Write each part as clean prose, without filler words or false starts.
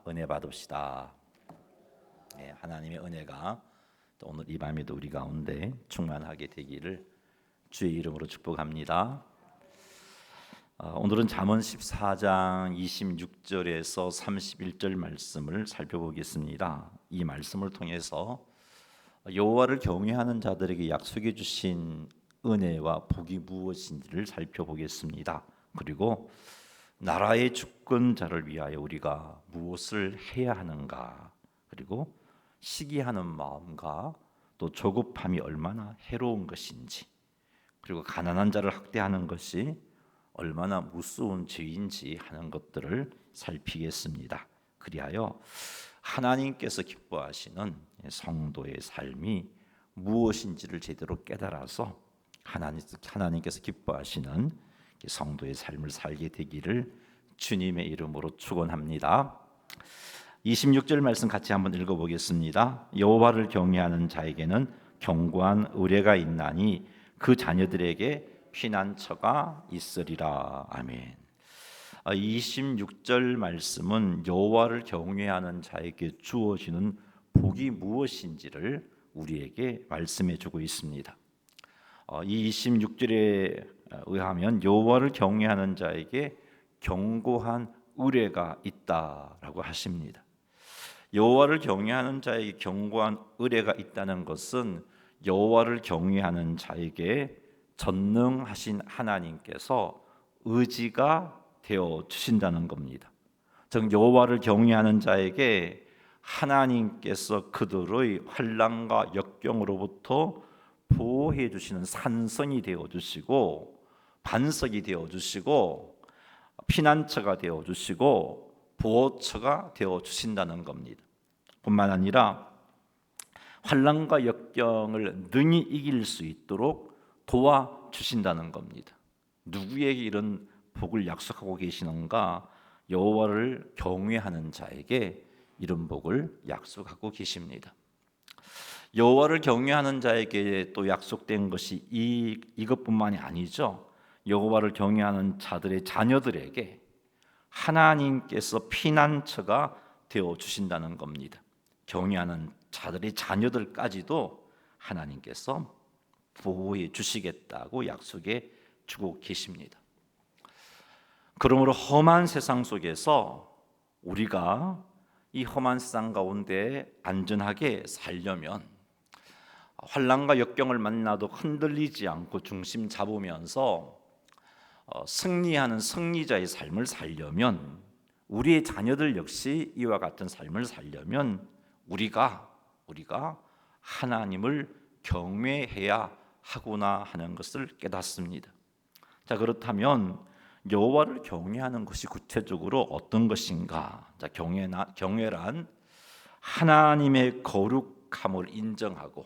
은혜 받읍시다. 하나님의 은혜가 또 오늘 이 밤에도 우리 가운데 충만하게 되기를 주의 이름으로 축복합니다. 오늘은 잠언 14장 26절에서 31절 말씀을 살펴보겠습니다. 이 말씀을 통해서 여호와를 경외하는 자들에게 약속해 주신 은혜와 복이 무엇인지를 살펴보겠습니다. 그리고 나라의 주권자를 위하여 우리가 무엇을 해야 하는가, 그리고 시기하는 마음과 또 조급함이 얼마나 해로운 것인지, 그리고 가난한 자를 학대하는 것이 얼마나 무서운 죄인지 하는 것들을 살피겠습니다. 그리하여 하나님께서 기뻐하시는 성도의 삶이 무엇인지를 제대로 깨달아서 하나님께서 기뻐하시는 성도의 삶을 살게 되기를 주님의 이름으로 축원합니다. 26절 말씀 같이 한번 읽어보겠습니다. 여호와를 경외하는 자에게는 견고한 의뢰가 있나니 그 자녀들에게 피난처가 있으리라. 아멘. 26절 말씀은 여호와를 경외하는 자에게 주어지는 복이 무엇인지를 우리에게 말씀해 주고 있습니다. 이 26절에 의하면 여호와를 경외하는 자에게 견고한 의뢰가 있다라고 하십니다. 여호와를 경외하는 자에게 견고한 의뢰가 있다는 것은 여호와를 경외하는 자에게 전능하신 하나님께서 의지가 되어 주신다는 겁니다. 즉 여호와를 경외하는 자에게 하나님께서 그들의 환난과 역경으로부터 보호해 주시는 산성이 되어 주시고 반석이 되어 주시고 피난처가 되어 주시고 보호처가 되어 주신다는 겁니다. 뿐만 아니라 환난과 역경을 능히 이길 수 있도록 도와주신다는 겁니다. 누구에게 이런 복을 약속하고 계시는가? 여호와를 경외하는 자에게 이런 복을 약속하고 계십니다. 여호와를 경외하는 자에게 또 약속된 것이 이것뿐만이 아니죠. 여호와를 경외하는 자들의 자녀들에게 하나님께서 피난처가 되어 주신다는 겁니다. 경외하는 자들의 자녀들까지도 하나님께서 보호해 주시겠다고 약속해 주고 계십니다. 그러므로 험한 세상 속에서 우리가 이 험한 세상 가운데 안전하게 살려면, 환난과 역경을 만나도 흔들리지 않고 중심 잡으면서 승리하는 승리자의 삶을 살려면, 우리의 자녀들 역시 이와 같은 삶을 살려면 우리가 하나님을 경외해야 하구나 하는 것을 깨닫습니다. 자, 그렇다면 여호와를 경외하는 것이 구체적으로 어떤 것인가? 자, 경외란 하나님의 거룩함을 인정하고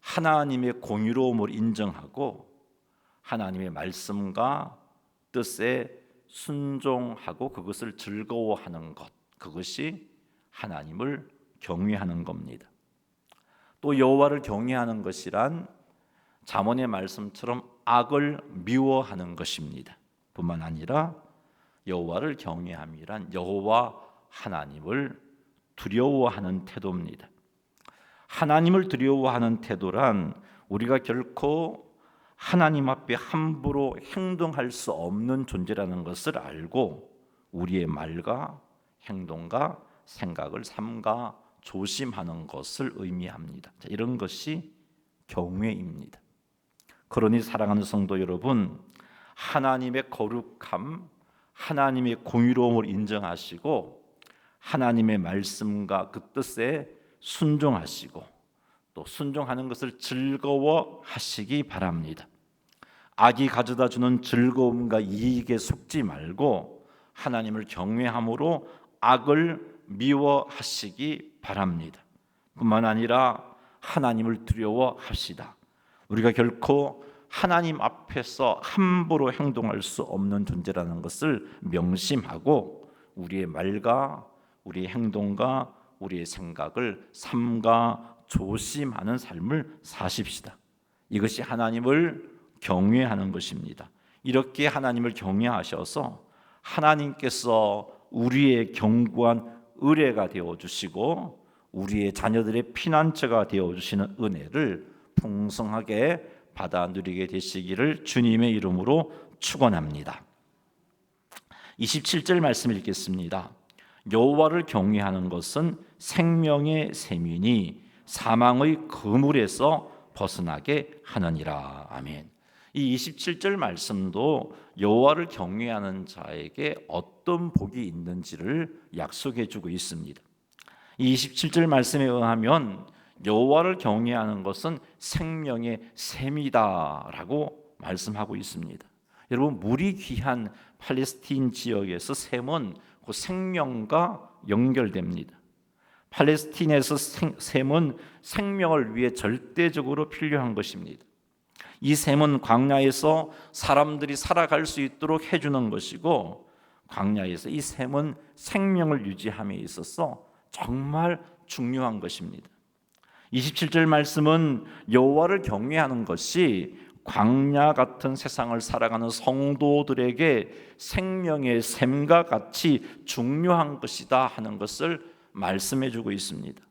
하나님의 공의로움을 인정하고 하나님의 말씀과 뜻에 순종하고 그것을 즐거워하는 것, 그것이 하나님을 경외하는 겁니다. 또 여호와를 경외하는 것이란 잠언의 말씀처럼 악을 미워하는 것입니다. 뿐만 아니라 여호와를 경외함이란 여호와 하나님을 두려워하는 태도입니다. 하나님을 두려워하는 태도란 우리가 결코 하나님 앞에 함부로 행동할 수 없는 존재라는 것을 알고 우리의 말과 행동과 생각을 삼가 조심하는 것을 의미합니다. 이런 것이 경외입니다. 그러니 사랑하는 성도 여러분, 하나님의 거룩함, 하나님의 공의로움을 인정하시고 하나님의 말씀과 그 뜻에 순종하시고 또 순종하는 것을 즐거워하시기 바랍니다. 악이 가져다 주는 즐거움과 이익에 속지 말고 하나님을 경외함으로 악을 미워하시기 바랍니다. 뿐만 아니라 하나님을 두려워합시다. 우리가 결코 하나님 앞에서 함부로 행동할 수 없는 존재라는 것을 명심하고 우리의 말과 우리의 행동과 우리의 생각을 삼가 조심하는 삶을 사십시다. 이것이 하나님을 경외하는 것입니다. 이렇게 하나님을 경외하셔서 하나님께서 우리의 견고한 의뢰가 되어주시고 우리의 자녀들의 피난처가 되어주시는 은혜를 풍성하게 받아 누리게 되시기를 주님의 이름으로 축원합니다. 27절 말씀 읽겠습니다. 여호와를 경외하는 것은 생명의 셈이니 사망의 그물에서 벗어나게 하느니라. 아멘. 이 27절 말씀도 여호와를 경외하는 자에게 어떤 복이 있는지를 약속해 주고 있습니다. 이 27절 말씀에 의하면 여호와를 경외하는 것은 생명의 셈이다라고 말씀하고 있습니다. 여러분, 물이 귀한 팔레스틴 지역에서 셈은 그 생명과 연결됩니다. 팔레스틴에서 셈은 생명을 위해 절대적으로 필요한 것입니다. 이 셈은 광야에서 사람들이 살아갈 수 있도록 해주는 것이고, 광야에서 이 셈은 생명을 유지함에 있어서 정말 중요한 것입니다. 27절 말씀은 여호와를 경외하는 것이 광야 같은 세상을 살아가는 성도들에게 생명의 셈과 같이 중요한 것이다 하는 것을 말씀해 주고 있습니다.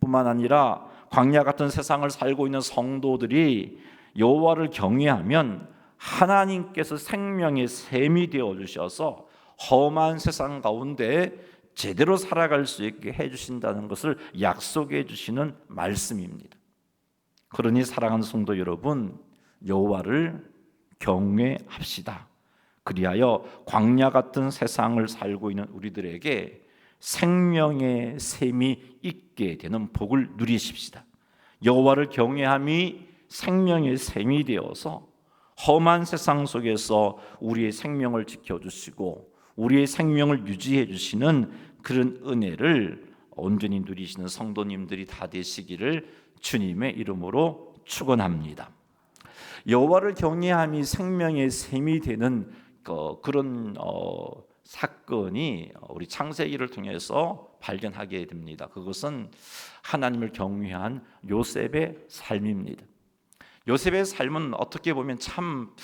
뿐만 아니라 광야 같은 세상을 살고 있는 성도들이 여호와를 경외하면 하나님께서 생명의 셈이 되어 주셔서 험한 세상 가운데 제대로 살아갈 수 있게 해주신다는 것을 약속해 주시는 말씀입니다. 그러니 사랑하는 성도 여러분, 여호와를 경외합시다. 그리하여 광야 같은 세상을 살고 있는 우리들에게 생명의 셈이 있게 되는 복을 누리십시다. 여호와를 경외함이 생명의 셈이 되어서 험한 세상 속에서 우리의 생명을 지켜주시고 우리의 생명을 유지해 주시는 그런 은혜를 온전히 누리시는 성도님들이 다 되시기를 주님의 이름으로 축원합니다. 여호와를 경외함이 생명의 셈이 되는 그런 사건이 우리 창세기를 통해서 발견하게 됩니다. 그것은 하나님을 경외한 요셉의 삶입니다. 요셉의 삶은 어떻게 보면 참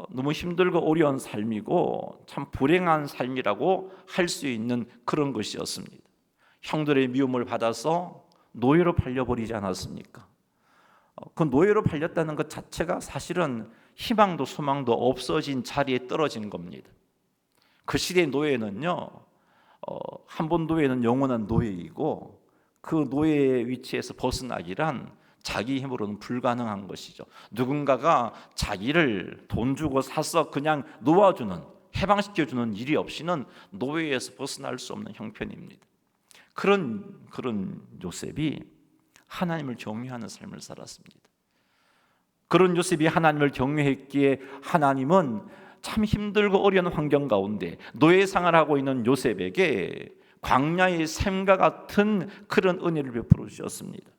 너무 힘들고 어려운 삶이고 참 불행한 삶이라고 할 수 있는 그런 것이었습니다. 형들의 미움을 받아서 노예로 팔려버리지 않았습니까? 그 노예로 팔렸다는 것 자체가 사실은 희망도 소망도 없어진 자리에 떨어진 겁니다. 그 시대의 노예는요, 한 번 노예는 영원한 노예이고 그 노예의 위치에서 벗어나기란 자기 힘으로는 불가능한 것이죠. 누군가가 자기를 돈 주고 사서 그냥 놓아주는, 해방시켜주는 일이 없이는 노예에서 벗어날 수 없는 형편입니다. 그런 요셉이 하나님을 경외하는 삶을 살았습니다. 그런 요셉이 하나님을 경외했기에 하나님은 참 힘들고 어려운 환경 가운데 노예 생활을 하고 있는 요셉에게 광야의 샘과 같은 그런 은혜를 베풀어 주셨습니다.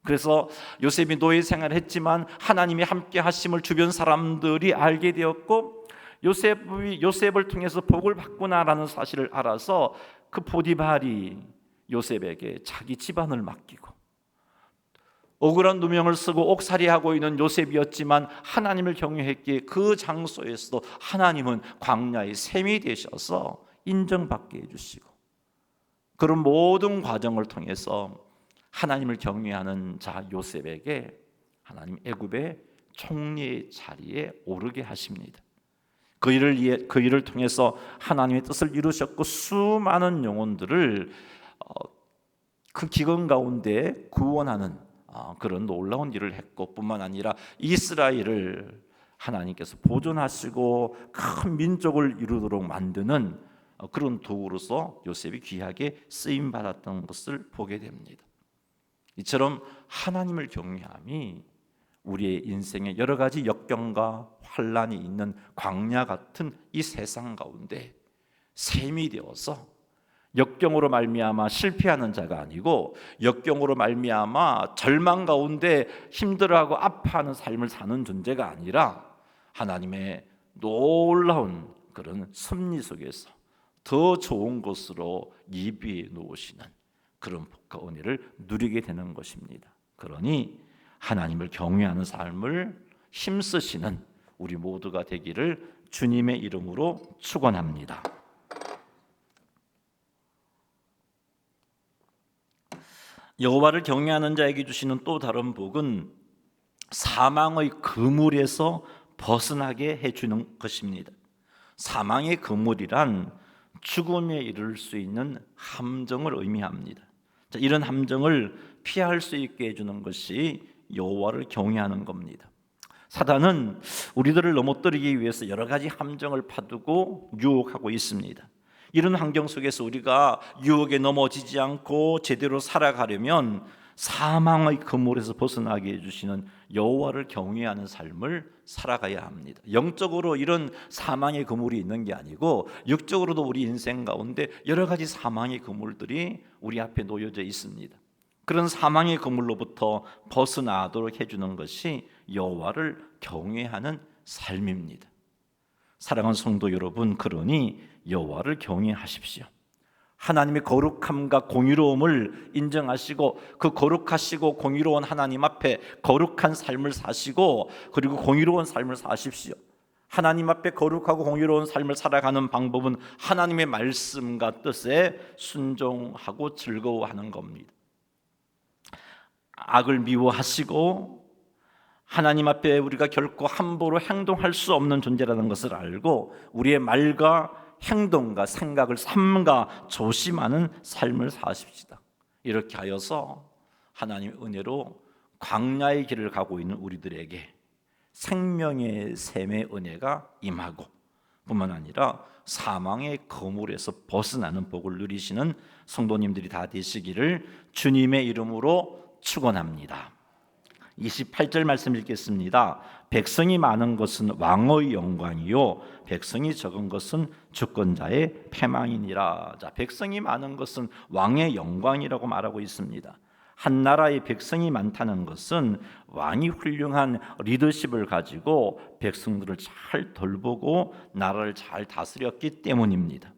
그래서 요셉이 노예 생활을 했지만 하나님이 함께 하심을 주변 사람들이 알게 되었고 요셉을 통해서 복을 받구나라는 사실을 알아서 그 보디발이 요셉에게 자기 집안을 맡기고 억울한 누명을 쓰고 옥살이하고 있는 요셉이었지만 하나님을 경외했기에 그 장소에서도 하나님은 광야의 샘이 되셔서 인정받게 해주시고 그런 모든 과정을 통해서 하나님을 경외하는 자 요셉에게 하나님 애굽의 총리의 자리에 오르게 하십니다. 그 일을 통해서 하나님의 뜻을 이루셨고 수많은 영혼들을 그 기근 가운데 구원하는 그런 놀라운 일을 했고 뿐만 아니라 이스라엘을 하나님께서 보존하시고 큰 민족을 이루도록 만드는 그런 도구로서 요셉이 귀하게 쓰임 받았던 것을 보게 됩니다. 이처럼 하나님을 경외함이 우리의 인생에 여러 가지 역경과 환란이 있는 광야 같은 이 세상 가운데 셈이 되어서 역경으로 말미암아 실패하는 자가 아니고 역경으로 말미암아 절망 가운데 힘들어하고 아파하는 삶을 사는 존재가 아니라 하나님의 놀라운 그런 섭리 속에서 더 좋은 곳으로 예비해 놓으시는 그런 복과 은혜를 누리게 되는 것입니다. 그러니 하나님을 경외하는 삶을 힘쓰시는 우리 모두가 되기를 주님의 이름으로 축원합니다. 여호와를 경외하는 자에게 주시는 또 다른 복은 사망의 그물에서 벗어나게 해주는 것입니다. 사망의 그물이란 죽음에 이를 수 있는 함정을 의미합니다. 자, 이런 함정을 피할 수 있게 해주는 것이 여호와를 경외하는 겁니다. 사단은 우리들을 넘어뜨리기 위해서 여러 가지 함정을 파두고 유혹하고 있습니다. 이런 환경 속에서 우리가 유혹에 넘어지지 않고 제대로 살아가려면 사망의 그물에서 벗어나게 해주시는 여호와를 경외하는 삶을 살아가야 합니다. 영적으로 이런 사망의 그물이 있는 게 아니고 육적으로도 우리 인생 가운데 여러 가지 사망의 그물들이 우리 앞에 놓여져 있습니다. 그런 사망의 그물로부터 벗어나도록 해주는 것이 여호와를 경외하는 삶입니다. 사랑하는 성도 여러분, 그러니 여호와를 경외하십시오. 하나님의 거룩함과 공의로움을 인정하시고 그 거룩하시고 공의로운 하나님 앞에 거룩한 삶을 사시고 그리고 공의로운 삶을 사십시오. 하나님 앞에 거룩하고 공의로운 삶을 살아가는 방법은 하나님의 말씀과 뜻에 순종하고 즐거워하는 겁니다. 악을 미워하시고 하나님 앞에 우리가 결코 함부로 행동할 수 없는 존재라는 것을 알고 우리의 말과 행동과 생각을 삼가 조심하는 삶을 사십시다. 이렇게 하여서 하나님의 은혜로 광야의 길을 가고 있는 우리들에게 생명의 샘의 은혜가 임하고 뿐만 아니라 사망의 거물에서 벗어나는 복을 누리시는 성도님들이 다 되시기를 주님의 이름으로 축원합니다. 28절 말씀 읽겠습니다. 백성이 많은 것은 왕의 영광이요 백성이 적은 것은 주권자의 패망이니라. 자, 백성이 많은 것은 왕의 영광이라고 말하고 있습니다. 한 나라의 백성이 많다는 것은 왕이 훌륭한 리더십을 가지고 백성들을 잘 돌보고 나라를 잘 다스렸기 때문입니다.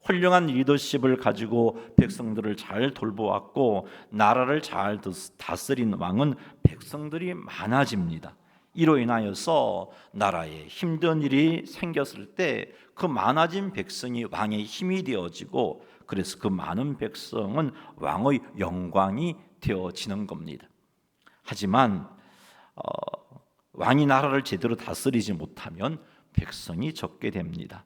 훌륭한 리더십을 가지고 백성들을 잘 돌보았고 나라를 잘 다스린 왕은 백성들이 많아집니다. 이로 인하여서 나라에 힘든 일이 생겼을 때 그 많아진 백성이 왕의 힘이 되어지고 그래서 그 많은 백성은 왕의 영광이 되어지는 겁니다. 하지만 왕이 나라를 제대로 다스리지 못하면 백성이 적게 됩니다.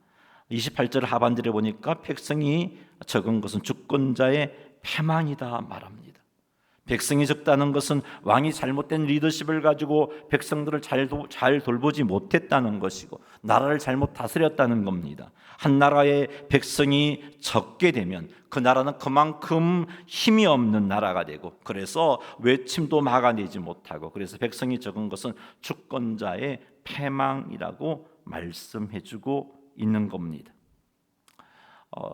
28절 하반절에 보니까 백성이 적은 것은 주권자의 패망이다 말합니다. 백성이 적다는 것은 왕이 잘못된 리더십을 가지고 백성들을 잘 돌보지 못했다는 것이고 나라를 잘못 다스렸다는 겁니다. 한 나라의 백성이 적게 되면 그 나라는 그만큼 힘이 없는 나라가 되고 그래서 외침도 막아내지 못하고 그래서 백성이 적은 것은 주권자의 패망이라고 말씀해주고 있는 겁니다.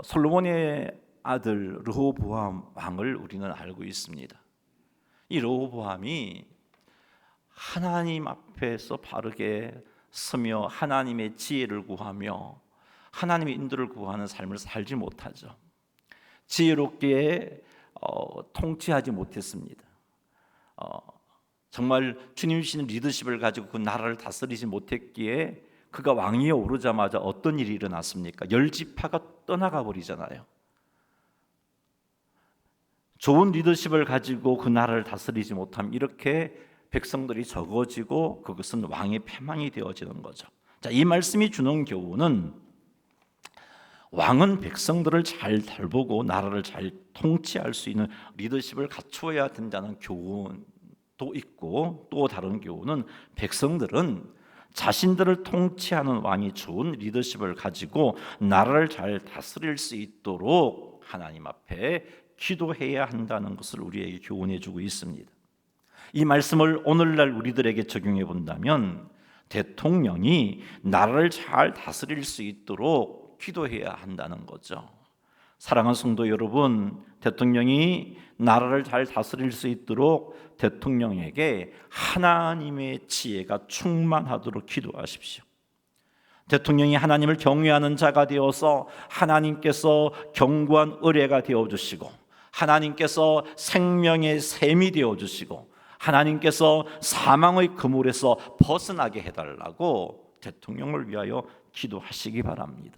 솔로몬의 아들 르호보암 왕을 우리는 알고 있습니다. 이 르호보암이 하나님 앞에서 바르게 서며 하나님의 지혜를 구하며 하나님의 인도를 구하는 삶을 살지 못하죠. 지혜롭게 통치하지 못했습니다. 정말 주님 주시는 리더십을 가지고 그 나라를 다스리지 못했기에 그가 왕위에 오르자마자 어떤 일이 일어났습니까? 10지파가 떠나가 버리잖아요. 좋은 리더십을 가지고 그 나라를 다스리지 못하면 이렇게 백성들이 적어지고 그것은 왕의 패망이 되어지는 거죠. 자, 이 말씀이 주는 교훈은 왕은 백성들을 잘 돌보고 나라를 잘 통치할 수 있는 리더십을 갖추어야 된다는 교훈도 있고 또 다른 교훈은 백성들은 자신들을 통치하는 왕이 좋은 리더십을 가지고 나라를 잘 다스릴 수 있도록 하나님 앞에 기도해야 한다는 것을 우리에게 교훈해 주고 있습니다. 이 말씀을 오늘날 우리들에게 적용해 본다면 대통령이 나라를 잘 다스릴 수 있도록 기도해야 한다는 거죠. 사랑하는 성도 여러분, 대통령이 나라를 잘 다스릴 수 있도록 대통령에게 하나님의 지혜가 충만하도록 기도하십시오. 대통령이 하나님을 경외하는 자가 되어서 하나님께서 견고한 의뢰가 되어주시고 하나님께서 생명의 샘이 되어주시고 하나님께서 사망의 그물에서 벗어나게 해달라고 대통령을 위하여 기도하시기 바랍니다.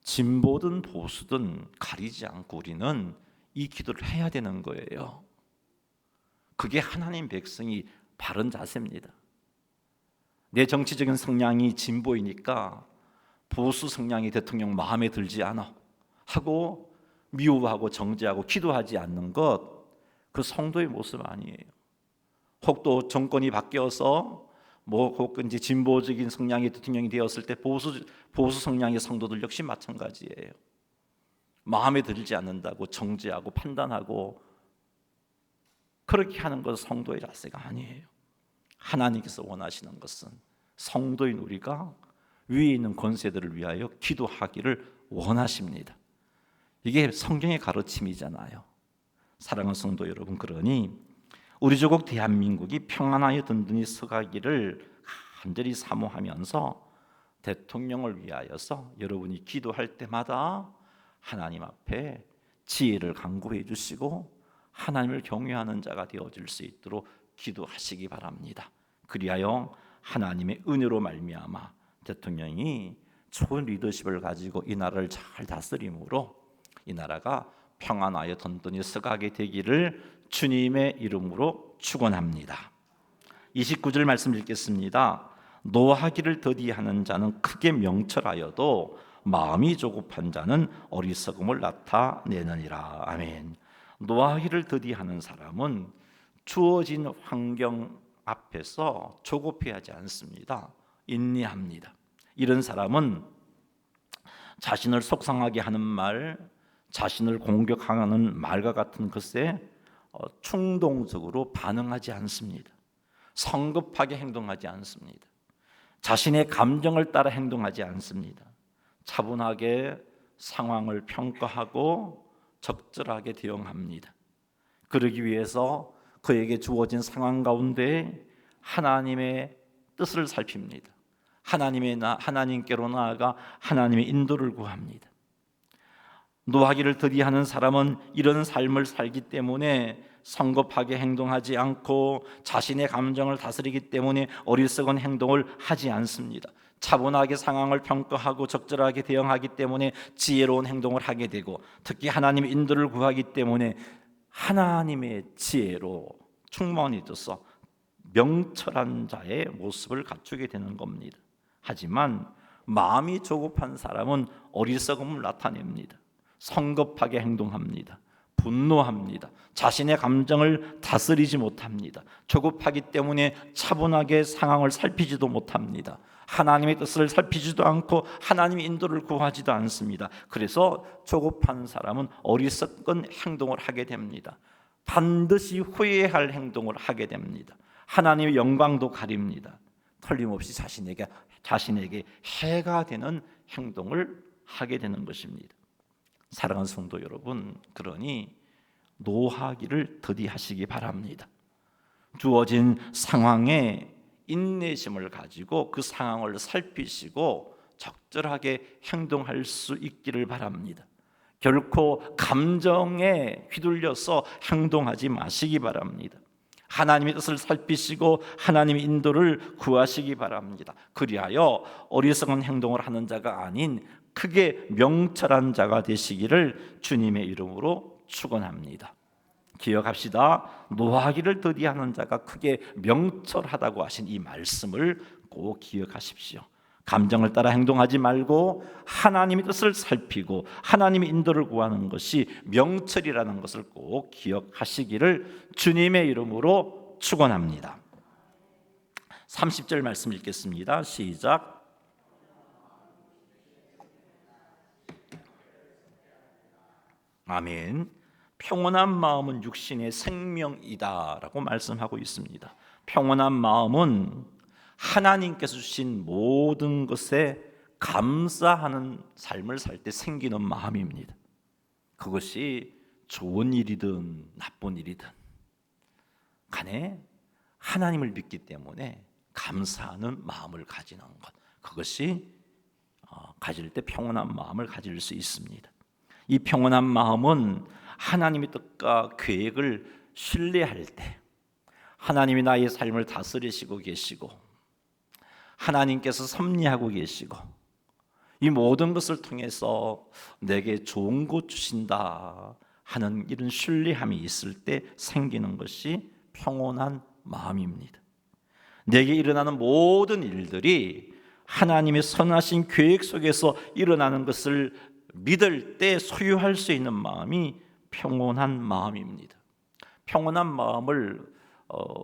진보든 보수든 가리지 않고 우리는 이 기도를 해야 되는 거예요. 그게 하나님 백성이 바른 자세입니다. 내 정치적인 성향이 진보이니까 보수 성향의 대통령 마음에 들지 않아 하고 미워하고 정죄하고 기도하지 않는 것, 그 성도의 모습 아니에요. 혹 또 정권이 바뀌어서 혹 이제 진보적인 성향의 대통령이 되었을 때 보수 성향의 성도들 역시 마찬가지예요. 마음에 들지 않는다고 정죄하고 판단하고 그렇게 하는 것은 성도의 자세가 아니에요. 하나님께서 원하시는 것은 성도인 우리가 위에 있는 권세들을 위하여 기도하기를 원하십니다. 이게 성경의 가르침이잖아요. 사랑하는 성도 여러분, 그러니 우리 조국 대한민국이 평안하여 든든히 서가기를 간절히 사모하면서 대통령을 위하여서 여러분이 기도할 때마다 하나님 앞에 지혜를 간구해 주시고 하나님을 경외하는 자가 되어질 수 있도록 기도하시기 바랍니다. 그리하여 하나님의 은혜로 말미암아 대통령이 좋은 리더십을 가지고 이 나라를 잘 다스림으로 이 나라가 평안하여 든든히 서가게 되기를 주님의 이름으로 축원합니다. 29절 말씀 읽겠습니다. 노하기를 더디하는 자는 크게 명철하여도 마음이 조급한 자는 어리석음을 나타내느니라. 아멘. 노하기를 더디하는 사람은 주어진 환경 앞에서 조급해하지 않습니다. 인내합니다. 이런 사람은 자신을 속상하게 하는 말, 자신을 공격하는 말과 같은 것에 충동적으로 반응하지 않습니다. 성급하게 행동하지 않습니다. 자신의 감정을 따라 행동하지 않습니다. 차분하게 상황을 평가하고 적절하게 대응합니다. 그러기 위해서 그에게 주어진 상황 가운데 하나님의 뜻을 살핍니다. 하나님께로 나아가 하나님의 인도를 구합니다. 노하기를 더디하는 사람은 이런 삶을 살기 때문에 성급하게 행동하지 않고 자신의 감정을 다스리기 때문에 어리석은 행동을 하지 않습니다. 차분하게 상황을 평가하고 적절하게 대응하기 때문에 지혜로운 행동을 하게 되고, 특히 하나님의 인도를 구하기 때문에 하나님의 지혜로 충만해져서 명철한 자의 모습을 갖추게 되는 겁니다. 하지만 마음이 조급한 사람은 어리석음을 나타냅니다. 성급하게 행동합니다. 분노합니다. 자신의 감정을 다스리지 못합니다. 조급하기 때문에 차분하게 상황을 살피지도 못합니다. 하나님의 뜻을 살피지도 않고 하나님의 인도를 구하지도 않습니다. 그래서 조급한 사람은 어리석은 행동을 하게 됩니다. 반드시 후회할 행동을 하게 됩니다. 하나님의 영광도 가립니다. 틀림없이 자신에게 해가 되는 행동을 하게 되는 것입니다. 사랑하는 성도 여러분, 그러니 노하기를 더디하시기 바랍니다. 주어진 상황에 인내심을 가지고 그 상황을 살피시고 적절하게 행동할 수 있기를 바랍니다. 결코 감정에 휘둘려서 행동하지 마시기 바랍니다. 하나님의 뜻을 살피시고 하나님의 인도를 구하시기 바랍니다. 그리하여 어리석은 행동을 하는 자가 아닌 크게 명철한 자가 되시기를 주님의 이름으로 축원합니다. 기억합시다. 노하기를 더디하는 자가 크게 명철하다고 하신 이 말씀을 꼭 기억하십시오. 감정을 따라 행동하지 말고 하나님의 뜻을 살피고 하나님의 인도를 구하는 것이 명철이라는 것을 꼭 기억하시기를 주님의 이름으로 축원합니다. 30절 말씀 읽겠습니다. 시작. 아멘. 평온한 마음은 육신의 생명이다라고 말씀하고 있습니다. 평온한 마음은 하나님께서 주신 모든 것에 감사하는 삶을 살 때 생기는 마음입니다. 그것이 좋은 일이든 나쁜 일이든 간에 하나님을 믿기 때문에 감사하는 마음을 가지는 것, 그것이 가질 때 평온한 마음을 가질 수 있습니다. 이 평온한 마음은 하나님의 뜻과 계획을 신뢰할 때 하나님이 나의 삶을 다스리시고 계시고 하나님께서 섭리하고 계시고 이 모든 것을 통해서 내게 좋은 것 주신다 하는 이런 신뢰함이 있을 때 생기는 것이 평온한 마음입니다. 내게 일어나는 모든 일들이 하나님의 선하신 계획 속에서 일어나는 것을 믿을 때 소유할 수 있는 마음이 평온한 마음입니다. 평온한 마음을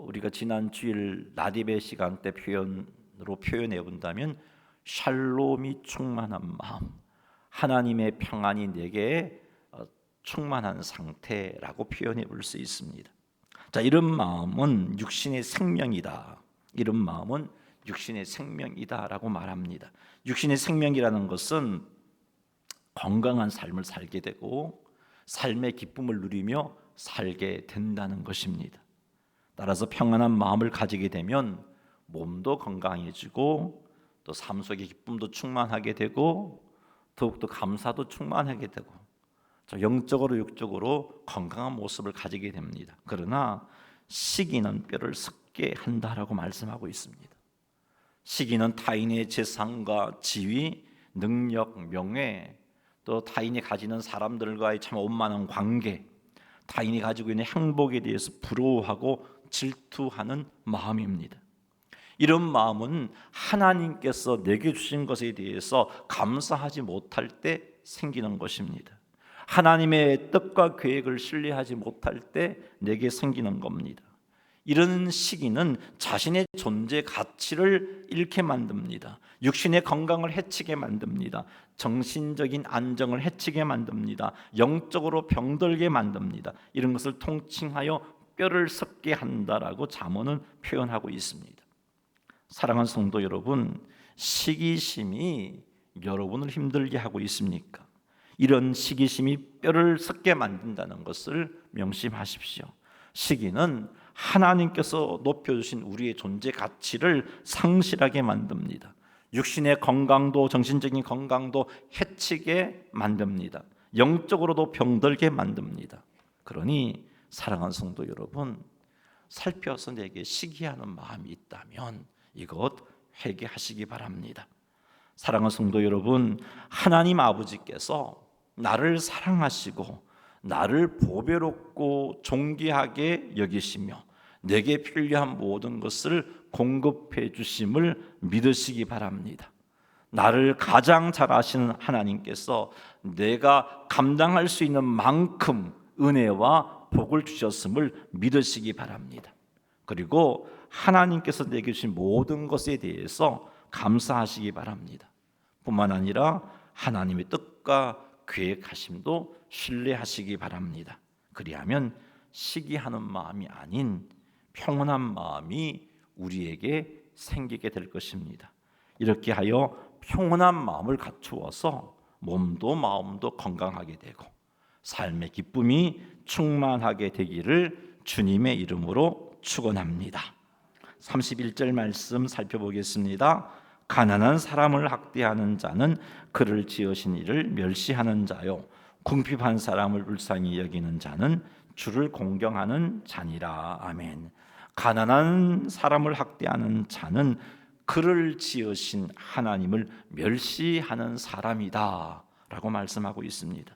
우리가 지난 주일 나디베 시간 때 표현으로 표현해 본다면 샬롬이 충만한 마음, 하나님의 평안이 내게 충만한 상태라고 표현해 볼 수 있습니다. 자, 이런 마음은 육신의 생명이다. 이런 마음은 육신의 생명이다라고 말합니다. 육신의 생명이라는 것은 건강한 삶을 살게 되고 삶의 기쁨을 누리며 살게 된다는 것입니다. 따라서 평안한 마음을 가지게 되면 몸도 건강해지고 또 삶 속의 기쁨도 충만하게 되고 더욱더 감사도 충만하게 되고 영적으로 육적으로 건강한 모습을 가지게 됩니다. 그러나 시기는 뼈를 썩게 한다라고 말씀하고 있습니다. 시기는 타인의 재산과 지위, 능력, 명예, 또 타인이 가지는 사람들과의 참 원만한 관계, 타인이 가지고 있는 행복에 대해서 부러워하고 질투하는 마음입니다. 이런 마음은 하나님께서 내게 주신 것에 대해서 감사하지 못할 때 생기는 것입니다. 하나님의 뜻과 계획을 신뢰하지 못할 때 내게 생기는 겁니다. 이런 시기는 자신의 존재 가치를 잃게 만듭니다. 육신의 건강을 해치게 만듭니다. 정신적인 안정을 해치게 만듭니다. 영적으로 병들게 만듭니다. 이런 것을 통칭하여 뼈를 썩게 한다라고 잠언은 표현하고 있습니다. 사랑하는 성도 여러분, 시기심이 여러분을 힘들게 하고 있습니까? 이런 시기심이 뼈를 썩게 만든다는 것을 명심하십시오. 시기는 하나님께서 높여주신 우리의 존재 가치를 상실하게 만듭니다. 육신의 건강도 정신적인 건강도 해치게 만듭니다. 영적으로도 병들게 만듭니다. 그러니 사랑하는 성도 여러분, 살펴서 내게 시기하는 마음이 있다면 이것 회개하시기 바랍니다. 사랑하는 성도 여러분, 하나님 아버지께서 나를 사랑하시고 나를 보배롭고 존귀하게 여기시며 내게 필요한 모든 것을 공급해 주심을 믿으시기 바랍니다. 나를 가장 잘 아시는 하나님께서 내가 감당할 수 있는 만큼 은혜와 복을 주셨음을 믿으시기 바랍니다. 그리고 하나님께서 내게 주신 모든 것에 대해서 감사하시기 바랍니다. 뿐만 아니라 하나님의 뜻과 계획하심도 신뢰하시기 바랍니다. 그리하면 시기하는 마음이 아닌 평온한 마음이 우리에게 생기게 될 것입니다. 이렇게 하여 평온한 마음을 갖추어서 몸도 마음도 건강하게 되고 삶의 기쁨이 충만하게 되기를 주님의 이름으로 축원합니다. 31절 말씀 살펴보겠습니다. 가난한 사람을 학대하는 자는 그를 지으신 이를 멸시하는 자요, 궁핍한 사람을 불쌍히 여기는 자는 주를 공경하는 자니라. 아멘. 가난한 사람을 학대하는 자는 그를 지으신 하나님을 멸시하는 사람이다 라고 말씀하고 있습니다.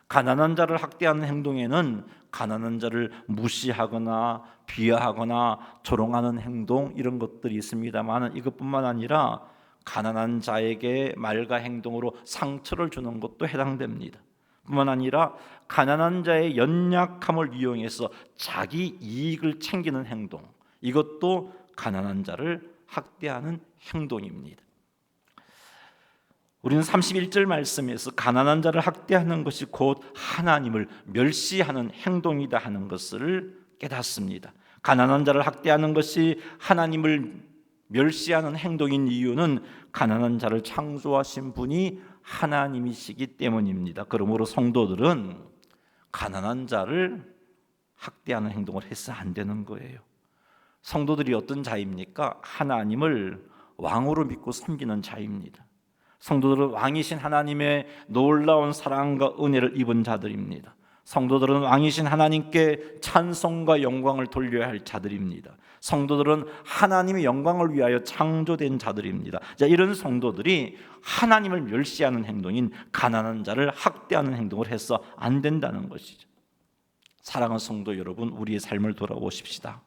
가난한 자를 학대하는 행동에는 가난한 자를 무시하거나 비하하거나 조롱하는 행동, 이런 것들이 있습니다만 이것뿐만 아니라 가난한 자에게 말과 행동으로 상처를 주는 것도 해당됩니다. 뿐만 아니라 가난한 자의 연약함을 이용해서 자기 이익을 챙기는 행동, 이것도 가난한 자를 학대하는 행동입니다. 우리는 31절 말씀에서 가난한 자를 학대하는 것이 곧 하나님을 멸시하는 행동이다 하는 것을 깨닫습니다. 가난한 자를 학대하는 것이 하나님을 멸시하는 행동인 이유는 가난한 자를 창조하신 분이 하나님이시기 때문입니다. 그러므로 성도들은 가난한 자를 학대하는 행동을 해서 안 되는 거예요. 성도들이 어떤 자입니까? 하나님을 왕으로 믿고 섬기는 자입니다. 성도들은 왕이신 하나님의 놀라운 사랑과 은혜를 입은 자들입니다. 성도들은 왕이신 하나님께 찬송과 영광을 돌려야 할 자들입니다. 성도들은 하나님의 영광을 위하여 창조된 자들입니다. 자, 이런 성도들이 하나님을 멸시하는 행동인 가난한 자를 학대하는 행동을 해서 안 된다는 것이죠. 사랑하는 성도 여러분, 우리의 삶을 돌아보십시다.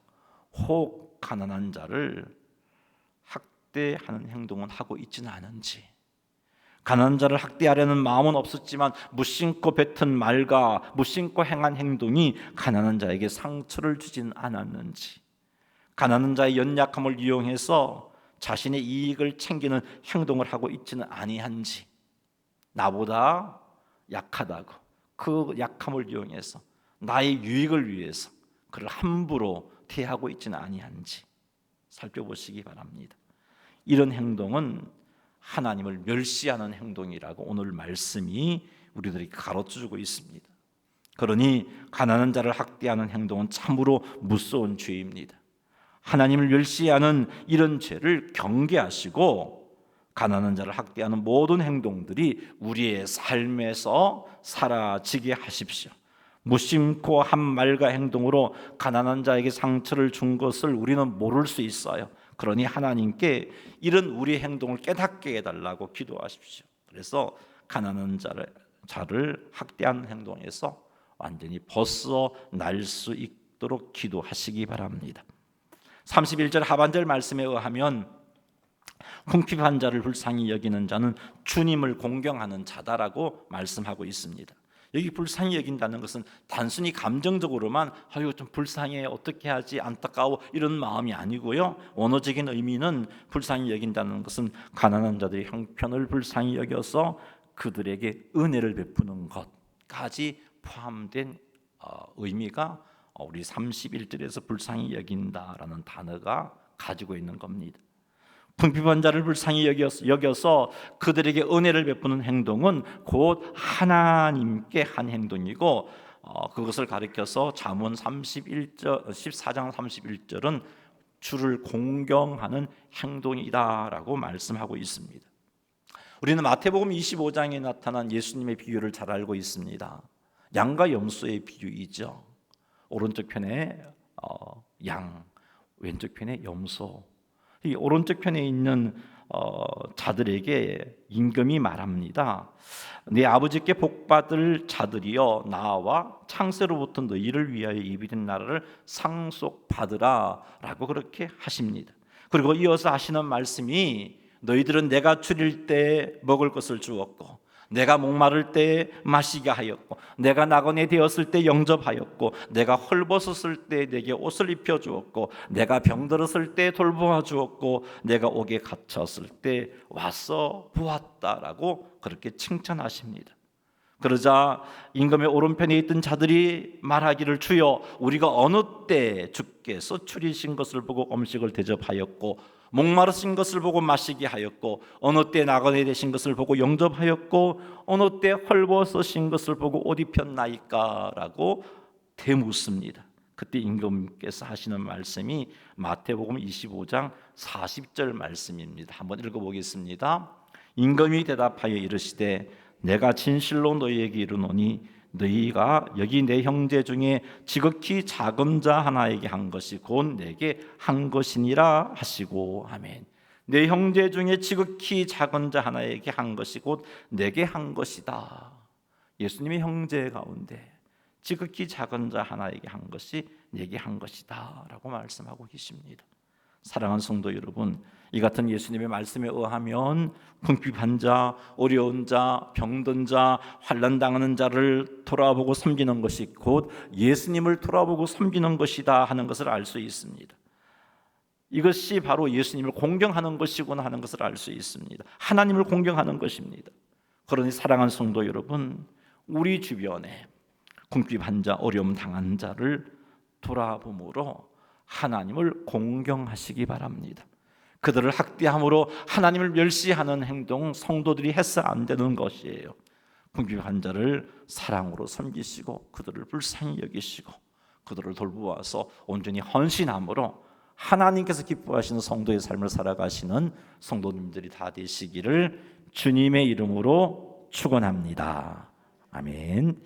혹 가난한 자를 학대하는 행동은 하고 있지는 않은지, 가난한 자를 학대하려는 마음은 없었지만 무심코 뱉은 말과 무심코 행한 행동이 가난한 자에게 상처를 주지는 않았는지, 가난한 자의 연약함을 이용해서 자신의 이익을 챙기는 행동을 하고 있지는 아니한지, 나보다 약하다고 그 약함을 이용해서 나의 유익을 위해서 그를 함부로 대하고 있지는 아니한지 살펴보시기 바랍니다. 이런 행동은 하나님을 멸시하는 행동이라고 오늘 말씀이 우리들에게 가르쳐주고 있습니다. 그러니 가난한 자를 학대하는 행동은 참으로 무서운 죄입니다. 하나님을 멸시하는 이런 죄를 경계하시고 가난한 자를 학대하는 모든 행동들이 우리의 삶에서 사라지게 하십시오. 무심코 한 말과 행동으로 가난한 자에게 상처를 준 것을 우리는 모를 수 있어요. 그러니 하나님께 이런 우리의 행동을 깨닫게 해달라고 기도하십시오. 그래서 가난한 자를 학대하는 행동에서 완전히 벗어날 수 있도록 기도하시기 바랍니다. 31절 하반절 말씀에 의하면 궁핍한 자를 불쌍히 여기는 자는 주님을 공경하는 자다라고 말씀하고 있습니다. 여기 불쌍히 여긴다는 것은 단순히 감정적으로만 아유 좀 불쌍해, 어떻게 하지, 안타까워, 이런 마음이 아니고요. 원어적인 의미는 불쌍히 여긴다는 것은 가난한 자들의 형편을 불쌍히 여겨서 그들에게 은혜를 베푸는 것까지 포함된 의미가 우리 31절에서 불쌍히 여긴다라는 단어가 가지고 있는 겁니다. 궁핍한 자를 불쌍히 여겨서 그들에게 은혜를 베푸는 행동은 곧 하나님께 한 행동이고, 그것을 가리켜서 잠언 14장 31절은 주를 공경하는 행동이다라고 말씀하고 있습니다. 우리는 마태복음 25장에 나타난 예수님의 비유를 잘 알고 있습니다. 양과 염소의 비유이죠. 오른쪽 편에 양, 왼쪽 편에 염소. 이 오른쪽 편에 있는 자들에게 임금이 말합니다. 네 아버지께 복받을 자들이여 나와 창세로부터 너희를 위하여 예비된 나라를 상속받으라 라고 그렇게 하십니다. 그리고 이어서 하시는 말씀이 너희들은 내가 줄일 때 먹을 것을 주었고 내가 목마를 때 마시게 하였고 내가 나그네 되었을 때 영접하였고 내가 헐벗었을 때 내게 옷을 입혀 주었고 내가 병들었을 때 돌보아 주었고 내가 옥에 갇혔을 때 와서 보았다라고 그렇게 칭찬하십니다. 그러자 임금의 오른편에 있던 자들이 말하기를 주여 우리가 어느 때 주께서 줄이신 것을 보고 음식을 대접하였고 목마르신 것을 보고 마시게 하였고 어느 때 나그네 되신 것을 보고 영접하였고 어느 때 헐벗으신 것을 보고 옷 입혔나이까 라고 되묻습니다. 그때 임금께서 하시는 말씀이 마태복음 25장 40절 말씀입니다. 한번 읽어보겠습니다. 임금이 대답하여 이르시되 내가 진실로 너희에게 이르노니 너희가 여기 내 형제 중에 지극히 작은 자 하나에게 한 것이 곧 내게 한 것이니라 하시고 아멘. 내 형제 중에 지극히 작은 자 하나에게 한 것이 곧 내게 한 것이다. 예수님의 형제 가운데 지극히 작은 자 하나에게 한 것이 내게 한 것이다 라고 말씀하고 계십니다. 사랑하는 성도 여러분, 이 같은 예수님의 말씀에 의하면 궁핍한 자, 어려운 자, 병든 자, 환난당하는 자를 돌아보고 섬기는 것이 곧 예수님을 돌아보고 섬기는 것이다 하는 것을 알 수 있습니다. 이것이 바로 예수님을 공경하는 것이구나 하는 것을 알 수 있습니다. 하나님을 공경하는 것입니다. 그러니 사랑하는 성도 여러분, 우리 주변에 궁핍한 자, 어려움 당한 자를 돌아봄으로 하나님을 공경하시기 바랍니다. 그들을 학대함으로 하나님을 멸시하는 행동 성도들이 해서 안 되는 것이에요. 궁핍한 자를 사랑으로 섬기시고 그들을 불쌍히 여기시고 그들을 돌보아서 온전히 헌신함으로 하나님께서 기뻐하시는 성도의 삶을 살아가시는 성도님들이 다 되시기를 주님의 이름으로 축원합니다. 아멘.